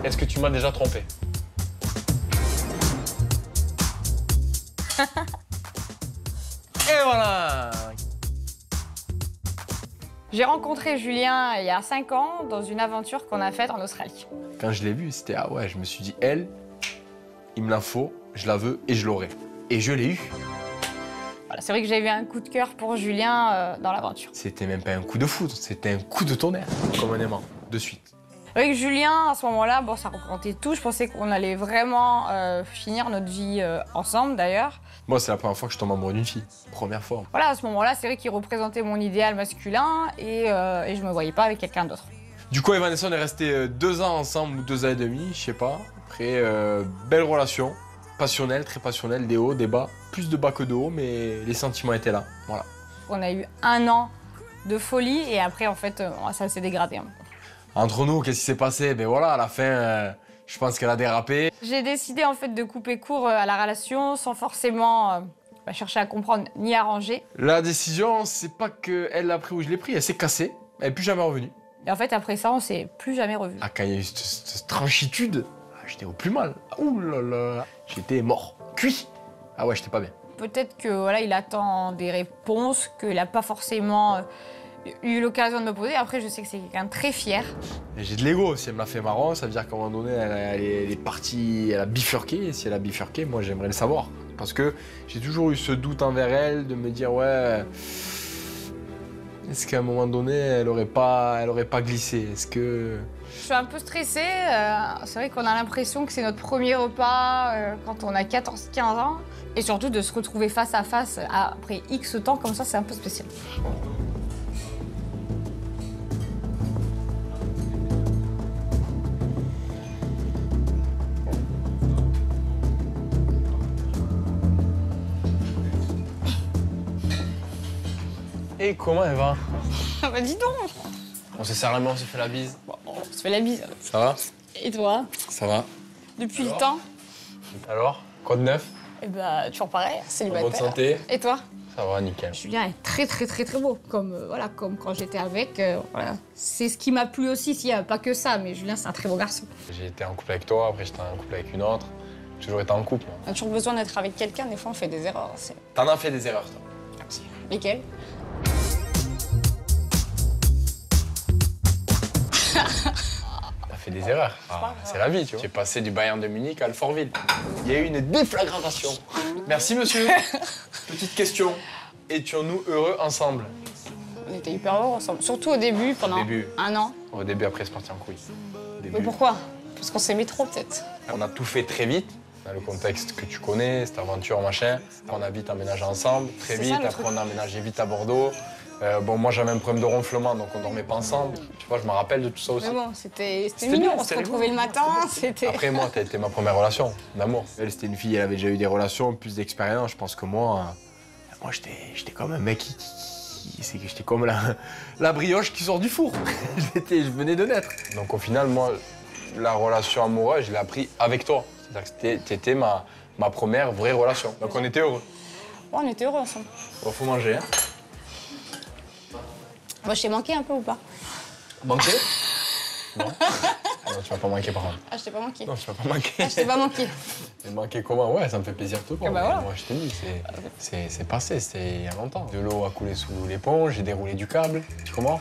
Est-ce que tu m'as déjà trompé? Et voilà. J'ai rencontré Julien il y a 5 ans dans une aventure qu'on a faite en Australie. Quand je l'ai vu, c'était ah ouais, je me suis dit, elle, il me la faut, je la veux et je l'aurai. Et je l'ai eu. Voilà, c'est vrai que j'ai eu un coup de cœur pour Julien dans l'aventure. C'était même pas un coup de foudre, c'était un coup de tonnerre, comme un aimant, de suite. Avec Julien, à ce moment-là, bon, ça représentait tout. Je pensais qu'on allait vraiment finir notre vie ensemble, d'ailleurs. Moi, c'est la première fois que je tombe amoureux d'une fille. Première fois. Voilà, à ce moment-là, c'est vrai qu'il représentait mon idéal masculin et je me voyais pas avec quelqu'un d'autre. Du coup, avec Vanessa, on est restés 2 ans ensemble, ou 2 ans et demi, je sais pas. Après, belle relation, passionnelle, très passionnelle, des hauts, des bas. Plus de bas que de hauts, mais les sentiments étaient là, voilà. On a eu 1 an de folie et après, en fait, ça s'est dégradé. Entre nous, qu'est-ce qui s'est passé? Ben voilà, à la fin, je pense qu'elle a dérapé. J'ai décidé, en fait, de couper court à la relation sans forcément chercher à comprendre ni arranger. La décision, c'est pas qu'elle l'a pris ou je l'ai pris, elle s'est cassée. Elle n'est plus jamais revenue. Et en fait, après ça, on s'est plus jamais revus. Ah, quand il y a eu cette tranchitude, j'étais au plus mal. Ouh là là, j'étais mort, cuit. Ah ouais, j'étais pas bien. Peut-être que voilà, il attend des réponses qu'il n'a pas forcément eu l'occasion de me poser. Après, je sais que c'est quelqu'un de très fier. Et j'ai de l'ego. Si elle me l'a fait marrant, ça veut dire qu'à un moment donné, elle est partie, elle a bifurqué. Et si elle a bifurqué, moi, j'aimerais le savoir. Parce que j'ai toujours eu ce doute envers elle de me dire, ouais, est-ce qu'à un moment donné, elle aurait pas glissé? Est-ce que... Je suis un peu stressée. C'est vrai qu'on a l'impression que c'est notre premier repas quand on a 14-15 ans. Et surtout de se retrouver face à face après X temps comme ça, c'est un peu spécial. Et comment elle va? Bah dis donc. On se serre la main, on se fait la bise. Bon, on se fait la bise. Ça va? Et toi? Ça va. Depuis le temps? Alors, quoi de neuf? Eh bah, toujours pareil, célibataire. En bonne santé? Et toi? Ça va, nickel. Julien est très beau, comme, voilà, comme quand j'étais avec. Voilà. C'est ce qui m'a plu aussi, s'il n'y a pas que ça, mais Julien, c'est un très beau garçon. J'ai été en couple avec toi, après j'étais en couple avec une autre. J'ai toujours été en couple. Moi. On a toujours besoin d'être avec quelqu'un, des fois on fait des erreurs. T'en as fait des erreurs, toi? Lesquelles? T'as fait des erreurs. C'est la vie, tu vois. J'ai passé du Bayern de Munich à Alfortville. Il y a eu une déflagration. Merci, monsieur. Petite question. Étions-nous heureux ensemble? On était hyper heureux ensemble, surtout au début, pendant 1 an. Au début, après, c'est parti en couille. Mais pourquoi? Parce qu'on s'aimait trop, peut-être. On a tout fait très vite, dans le contexte que tu connais, cette aventure, machin. On a vite emménagé ensemble, très vite. Après, on a emménagé vite à Bordeaux. Bon, moi, j'avais un problème de ronflement, donc on dormait pas ensemble. Tu vois, je me rappelle de tout ça aussi. Mais bon, c'était mignon, on se retrouvait le matin, c'était... Après, moi, t'as été ma première relation d'amour. Elle, c'était une fille, elle avait déjà eu des relations, plus d'expérience. Je pense que moi j'étais comme un mec j'étais comme la brioche qui sort du four. Je venais de naître. Donc au final, moi, la relation amoureuse, je l'ai appris avec toi. C'est-à-dire que t'étais ma première vraie relation. Donc on était heureux. Ouais, on était heureux ensemble. Bon, faut manger, hein. Moi, je t'ai manqué un peu ou pas? Manqué? Non. Non, tu m'as pas manqué par contre. Ah, je t'ai pas manqué? Non, tu m'as pas manqué. Ah, je t'ai pas manqué. Mais manqué comment? Ouais, ça me fait plaisir de te voir. Ah bah voilà. Moi, je t'ai dit, c'est passé, c'était il y a longtemps. De l'eau a coulé sous l'éponge, j'ai déroulé du câble, tu comprends?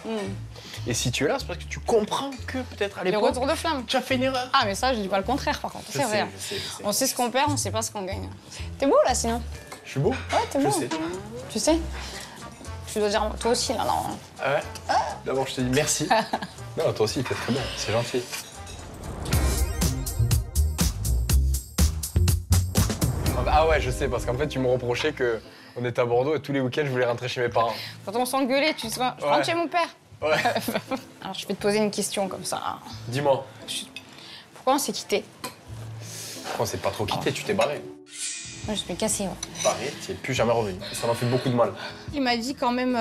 Et si tu es là, c'est parce que tu comprends que peut-être à Le l'époque, retour de flamme. tu as fait une erreur. Ah, mais ça, je dis pas le contraire, par contre. C'est vrai. Je sais. On sait ce qu'on perd, on sait pas ce qu'on gagne. T'es beau, là, sinon? Je suis beau? Ouais, t'es beau. Je sais. Tu sais? Tu dois dire toi aussi, là, non? Ah ouais? D'abord, je te dis merci. Non, toi aussi, t'es très bien, c'est gentil. Ah ouais, je sais, parce qu'en fait, tu me reprochais qu'on était à Bordeaux et tous les week-ends, je voulais rentrer chez mes parents. Quand on s'engueulait, tu te souviens? Je rentre chez mon père. Ouais. Alors, je vais te poser une question comme ça. Dis-moi. Pourquoi on s'est quittés? Pourquoi on s'est pas trop quitté? Tu t'es barré. Moi, je suis cassée. Ouais. Barré, tu n'es plus jamais revenu. Ça m'a fait beaucoup de mal. Il m'a dit quand même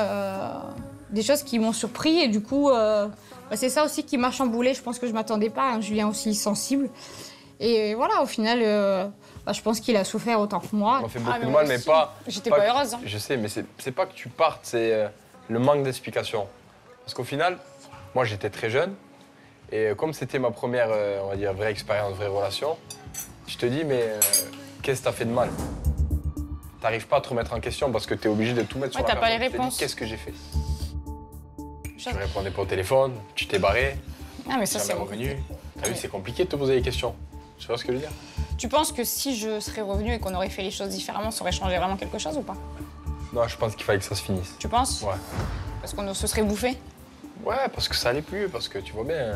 des choses qui m'ont surpris et du coup, c'est ça aussi qui m'a chamboulée. Je pense que je m'attendais pas à un Julien aussi sensible. Et voilà, au final, je pense qu'il a souffert autant que moi. Ça m'a fait beaucoup de mal, mais pas... J'étais pas heureuse. Hein. Je sais, mais c'est pas que tu partes, c'est le manque d'explication. Parce qu'au final, moi, j'étais très jeune Et comme c'était ma première, on va dire, vraie expérience, vraie relation, je te dis, mais qu'est-ce que t'as fait de mal? T'arrives pas à te remettre en question parce que t'es obligé de tout mettre sur la t'as pas les personne. Tu te dis, réponses. qu'est-ce que j'ai fait? Tu répondais pas au téléphone, tu t'es barré, Ah, mais ça, c'est jamais revenu. T'as vu, c'est compliqué de te poser des questions. Tu vois ce que je veux dire? Tu penses que si je serais revenue et qu'on aurait fait les choses différemment, ça aurait changé vraiment quelque chose ou pas? Non, je pense qu'il fallait que ça se finisse. Tu penses? Ouais. Parce qu'on se serait bouffé? Ouais, parce que ça allait plus, parce que tu vois bien,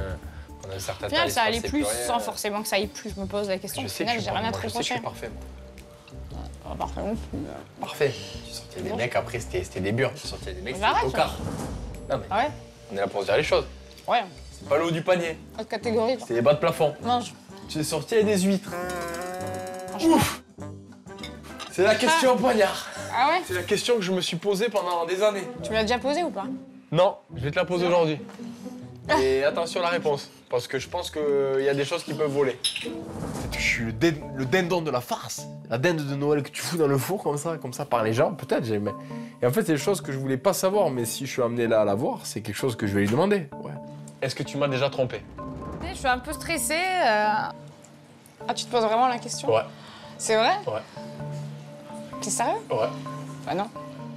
pendant un certain Au temps, final, il se ça allait passait plus rien. sans forcément que ça aille plus. Je me pose la question. Je Au sais que final, j'ai rien à te je sais que je reprocher. suis parfait, moi. Pas parfait non plus. Parfait. Tu sortais des mecs, après c'était des burnes. Tu sortais des mecs, c'était Arrête, des tocards. Non mais, Ah ouais? on est là pour se dire les choses. Ouais. C'est pas le haut du panier, Autre catégorie. Quoi. c'était les bas de plafond. Mange. Tu es sorti avec des huîtres. Franchement. Ouf. C'est la question poignard. Ah ouais? C'est la question que je me suis posée pendant des années. Tu me l'as déjà posé ou pas? Non, je vais te la poser aujourd'hui. Et attention à la réponse, parce que je pense qu'il y a des choses qui peuvent voler. Je suis le dindon de la farce. La dinde de Noël que tu fous dans le four comme ça par les gens, peut-être. Mais... Et en fait, c'est des choses que je voulais pas savoir, mais si je suis amené là à la voir, c'est quelque chose que je vais lui demander. Ouais. Est-ce que tu m'as déjà trompé? Je suis un peu stressée. Ah, tu te poses vraiment la question? Ouais. C'est vrai? Ouais. T'es sérieux? Ouais. Bah non.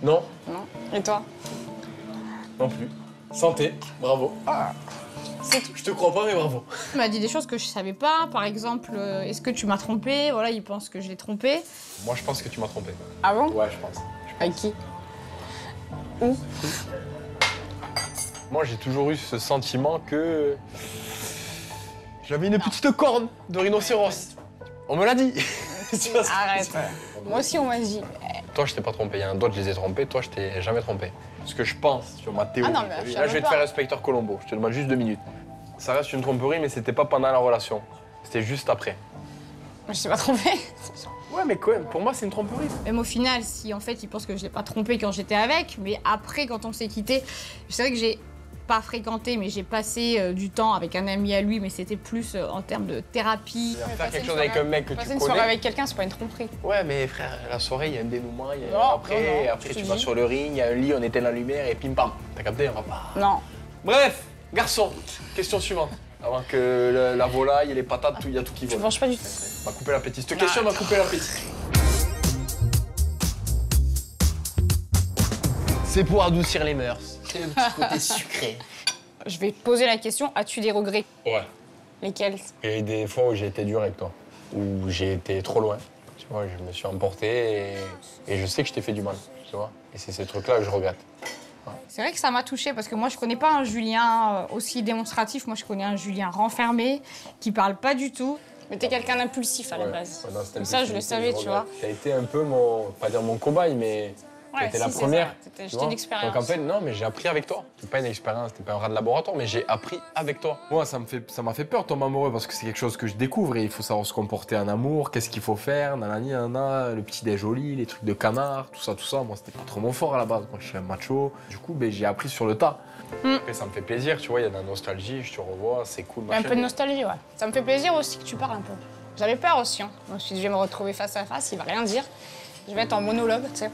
Non? Non. Et toi? Non plus. Santé, bravo. C'est tout. Je te crois pas, mais bravo. Il m'a dit des choses que je savais pas. Par exemple, est-ce que tu m'as trompé? Voilà, il pense que je l'ai trompé. Moi, je pense que tu m'as trompé. Ah bon? Ouais, je pense. Avec qui? Où? Moi, j'ai toujours eu ce sentiment que j'avais une petite corne de rhinocéros. On me l'a dit. Tu vois ce que Arrête. je veux dire? Moi aussi, on m'a dit. Toi, je t'ai pas trompé. Il y en a d'autres, je les ai trompés. Toi, je t'ai jamais trompé. Ce que je pense sur ma théorie. Ah non, mais t'as vu, je là, je vais te savais faire pas. inspecteur Colombo. Je te demande juste 2 minutes. Ça reste une tromperie, mais c'était pas pendant la relation. C'était juste après. Je t'ai pas trompé. Ouais, mais quoi, pour moi, c'est une tromperie. Même au final, si en fait il pense que je l'ai pas trompé quand j'étais avec, mais après quand on s'est quitté, c'est vrai que j'ai pas fréquenté, mais j'ai passé du temps avec un ami à lui, mais c'était plus en termes de thérapie. Faire quelque chose avec un mec que tu Passer une soirée connais. avec quelqu'un, c'est pas une tromperie. Ouais, mais frère, la soirée, il y a un dénouement. Il y a... Non, après, non, après je te tu vas dis. sur le ring, il y a un lit, on éteint la lumière et pim pam. T'as capté, on va pas. Non. Bref, garçon, question suivante. Avant que la volaille et les patates, il y a tout qui Je vole. mange pas du tout. M'a coupé l'appétit. Cette question m'a coupé l'appétit. C'est pour adoucir les mœurs. C'est le petit côté sucré. Je vais te poser la question, as-tu des regrets? Ouais. Lesquels? Il y a eu des fois où j'ai été dur avec toi, où j'ai été trop loin. Tu vois, je me suis emporté et je sais que je t'ai fait du mal, tu vois. Et c'est ces trucs-là que je regrette. C'est vrai que ça m'a touchée parce que moi je connais pas un Julien aussi démonstratif. Moi je connais un Julien renfermé qui parle pas du tout. Mais t'es quelqu'un d'impulsif à la base. Ouais, dans cette Comme ça je le savais, tu vois. T'as été un peu mon, pas dire mon cobaye, mais Ouais, t'étais si, la c'est première. ça. tu J'étais vois. une expérience. Donc en fait, non, mais j'ai appris avec toi. C'est pas une expérience, t'es pas un rat de laboratoire, mais j'ai appris avec toi. Moi, ça m'a fait peur tomber amoureux parce que c'est quelque chose que je découvre et il faut savoir se comporter en amour, qu'est-ce qu'il faut faire, nanani, nanana, le petit déj joli, les trucs de canard, tout ça, tout ça. Moi, c'était pas trop mon fort à la base. Moi, je suis un macho. Du coup, ben, j'ai appris sur le tas. Après, ça me fait plaisir, tu vois, il y a de la nostalgie, je te revois, c'est cool. Il y a un machin. peu de nostalgie, ouais. Ça me fait plaisir aussi que tu parles un peu. J'avais peur aussi, hein. Je me suis dit, je vais me retrouver face à face, il va rien dire. Je vais être en monologue, tu sais.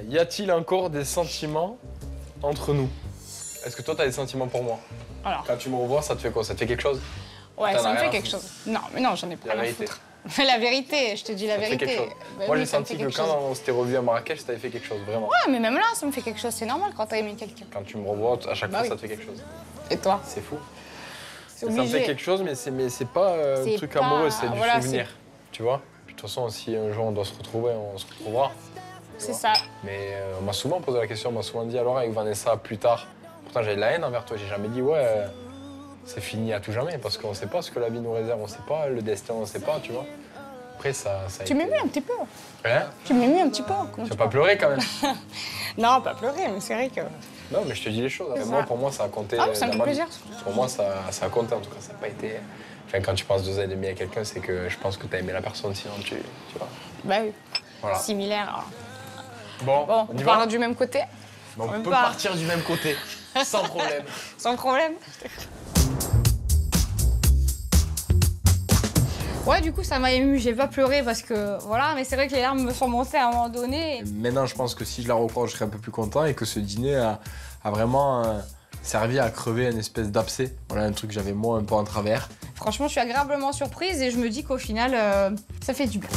Y a-t-il encore des sentiments entre nous? Est-ce que toi, t'as des sentiments pour moi? Alors, Quand tu me revois, ça te fait quoi? Ça te fait quelque chose? ouais, T'en ça as me rien fait à quelque foutre. chose. Non, mais non, j'en ai pas La rien à vérité. foutre. Mais la vérité, je te dis la Ça te fait vérité. quelque chose. Bah Moi, oui, j'ai ça me senti fait que quelque quand chose. on s'était revu à Marrakech, ça t'avait fait quelque chose, vraiment. Ouais, mais même là, ça me fait quelque chose. C'est normal quand t'as aimé quelqu'un. Quand tu me revois, à chaque Bah fois, oui. ça te fait quelque chose. Et toi? C'est fou. C'est Ça me fait obligé. quelque chose, mais c'est pas un C'est truc pas- amoureux, c'est du voilà, souvenir. Tu vois? Puis, de toute façon, si un jour on doit se retrouver, on se retrouvera. C'est ça. Mais on m'a souvent posé la question, on m'a souvent dit alors avec Vanessa plus tard. Pourtant, j'avais de la haine envers toi, j'ai jamais dit ouais, c'est fini à tout jamais, parce qu'on sait pas ce que la vie nous réserve, on sait pas, le destin, on sait pas, tu vois. Après, ça a Tu été... m'émus un petit peu. Hein? Tu m'émus un petit peu. Comment Tu tu vas pas pleurer quand même? Non, pas pleurer, mais c'est vrai que. Non, mais je te dis les choses. C'est Moi, ça. pour moi, ça a compté. Ah, mais ça me dans fait ma vie. plaisir. Pour moi, ça a compté en tout cas, ça n'a pas été. Enfin, quand tu passes 2 ans et demi à quelqu'un, c'est que je pense que tu as aimé la personne, sinon tu vois. Bah oui. Voilà. Similaire. Alors. Bon, Bon, on y on va. parle du même côté. On même peut pas. partir du même côté, sans problème. Sans problème. Ouais, du coup, ça m'a ému. J'ai pas pleuré parce que voilà, mais c'est vrai que les larmes me sont montées à un moment donné. Et maintenant, je pense que si je la reprends, je serai un peu plus content et que ce dîner a vraiment servi à crever une espèce d'abcès. Voilà, un truc que j'avais moi un peu en travers. Franchement, je suis agréablement surprise et je me dis qu'au final, ça fait du bien.